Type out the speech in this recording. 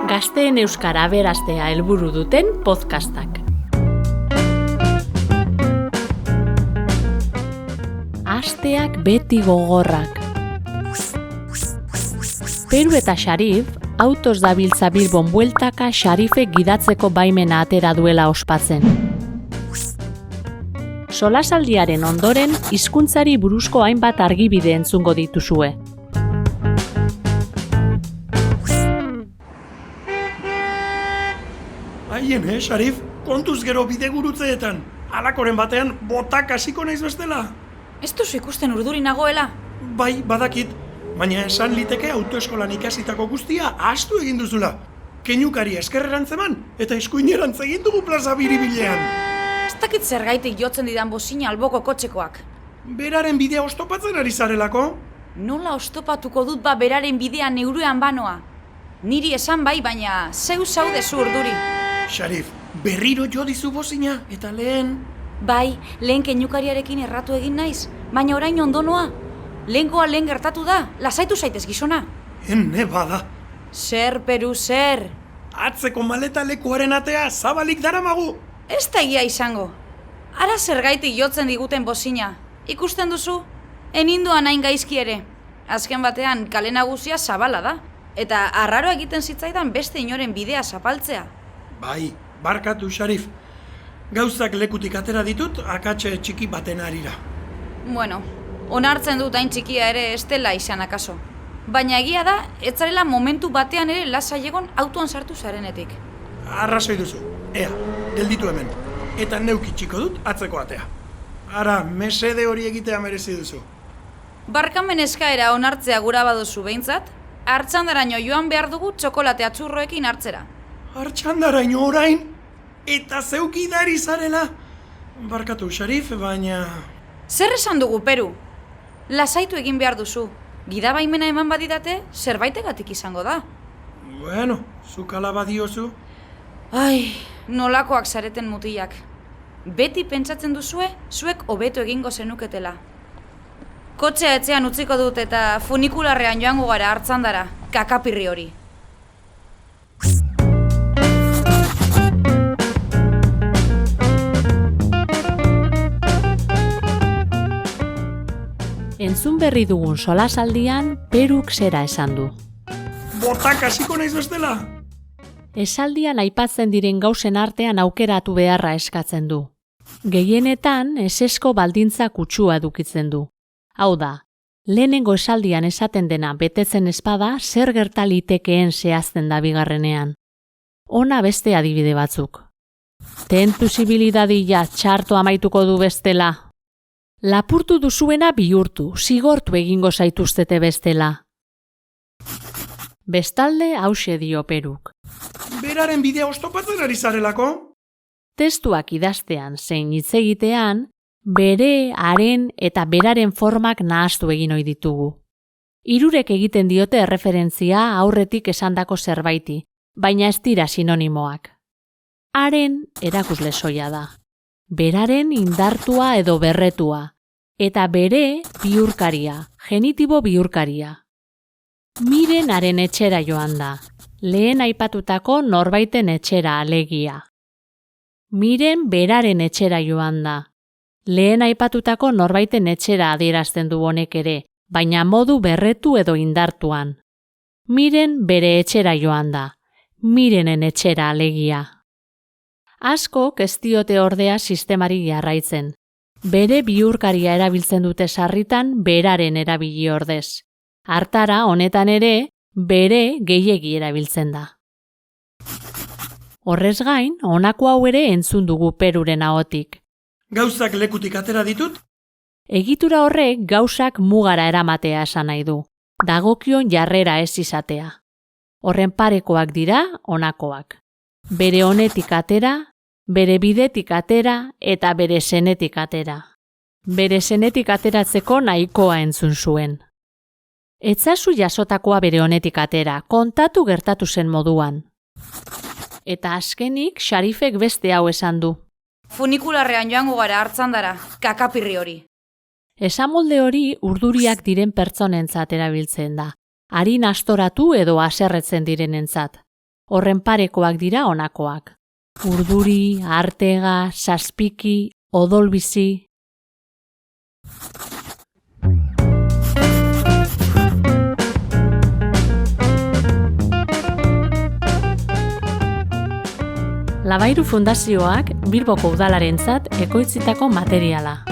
Gazteen euskara aberastea helburu duten podcastak. Asteak beti gogorrak. Peru eta Xarif, autoz dabiltza Bilbon bueltaka Xarifek gidatzeko baimena atera duela ospatzen. Solasaldiaren ondoren, hizkuntzari buruzko hainbat argibide entzungo dituzue. Haien, Xarif, kontuz gero bidegurutzeetan. Alakoren batean botak hasiko naiz bestela. Ez duzu ikusten urduri nagoela? Bai, badakit, baina esan liteke autoeskolan ikasitako guztia ahaztu egin duzula. Keinukari eskerrerantz eman eta eskuinerantz egin dugu plaza biribilean. Ez dakit zergaitik jotzen didan bozina alboko kotxekoak. Beraren bidea oztopatzen ari zarelako? Nola oztopatuko dut beraren bidea neuruean banoa? Niri esan bai, baina zeu zaudezu urduri. Xarif, berriro jo dizu bozina eta lehen... Bai, lehen keinukariarekin erratu egin naiz, baina orain ondonoa. Lehengoa lehen gertatu da, lasaitu zaitez gizona. Ene bada. Zer, Peru, zer? Atzeko maleta lekuaren atea zabalik daramagu. Ez da egia izango. Ara zergaitik jotzen diguten bozina. Ikusten duzu? Enindoan hain gaizki ere. Azken batean kale nagusia zabala da. Eta arraro egiten zitzaidan beste inoren bidea zapaltzea. Bai, barkatu, Xarif. Gauzak lekutik atera ditut, akatxe txiki baten arira. Bueno, onartzen dut hain txikia ere ez dela izan akaso. Baina egia da, ez zarela momentu batean ere lasai egon autoan sartu zarenetik. Arrazoi duzu, ea, gelditu hemen. Eta neuk itxiko dut atzeko atea. Ara, mesede hori egitea merezi duzu. Barkamen eskaera onartzea gura baduzu behintzat, hartxandaraino joan behar dugu txokolate atxurroekin hartzera. Hartxandaraino orain? Eta zeukidari zarela? Barkatu, Xarif, baina... Zer esan dugu, Peru? Lasaitu egin behar duzu. Gidabaimena eman badidate, zerbaitegatik izango da. Bueno, zuk ala badiozu. Ai, nolakoak zareten mutilak. Beti pentsatzen duzue, zuek hobeto egingo zenuketela. Kotxea etxean utziko dut eta funikularrean joango gara hartzandara, kakapirri hori. Entzun berri dugun solasaldian, Peruk zera esan du. Botak hasiko naiz bestela? Esaldian aipatzen diren gauzen artean aukeratu beharra eskatzen du. Gehienetan, esesko baldintza kutsua edukitzen du. Hau da, lehenengo esaldian esaten dena betetzen espada zer gerta litekeen zehazten da bigarrenean. Ona beste adibide batzuk. Ten posibilidadia txarto amaituko du bestela. Lapurtu duzuena bihurtu, zigortu egingo zaituztete bestela. Bestalde hauxe dio Peruk. Beraren bidea oztopatzen ari zarelako? Testuak idaztean zein hitz egitean, bere, haren eta beraren formak nahastu egin ohi ditugu. Hirurek egiten diote erreferentzia aurretik esandako zerbaiti, baina ez dira sinonimoak. Haren erakusle soila da. Beraren indartua edo berretua, eta bere bihurkaria, genitibo bihurkaria. Miren haren etxera joan da, lehen aipatutako norbaiten etxera alegia. Miren beraren etxera joan da, lehen aipatutako norbaiten etxera adierazten du honek ere, baina modu berretu edo indartuan. Miren bere etxera joan da, mirenen etxera alegia. Askok ez diote ordea sistemari jarraitzen. Bere bihurkaria erabiltzen dute sarritan beraren erabili ordez. Hartara, honetan ere, bere gehiegi erabiltzen da. Horrez gain, honako hau ere entzun dugu Peruren ahotik. Gauzak lekutik atera ditut? Egitura horrek gauzak mugara eramatea esan nahi du. Dagokion jarrera ez izatea. Horren parekoak dira honakoak. Bere honetik atera, bere bidetik atera eta bere zenetik atera. Bere zenetik ateratzeko nahikoa entzun zuen. Etzazu jasotakoa bere honetik atera, kontatu gertatu zen moduan. Eta azkenik Xarifek beste hau esan du. Funikularrean joango gara hartzandara, kakapirri hori. Esamolde hori urduriak diren pertsonentzat erabiltzen da. harin astoratu edo haserretzen direnentzat. Horren parekoak dira honakoak: urduri, artega, saspiki, odolbizi. Labairu Fundazioak Bilboko Udalarentzat ekoitzitako materiala.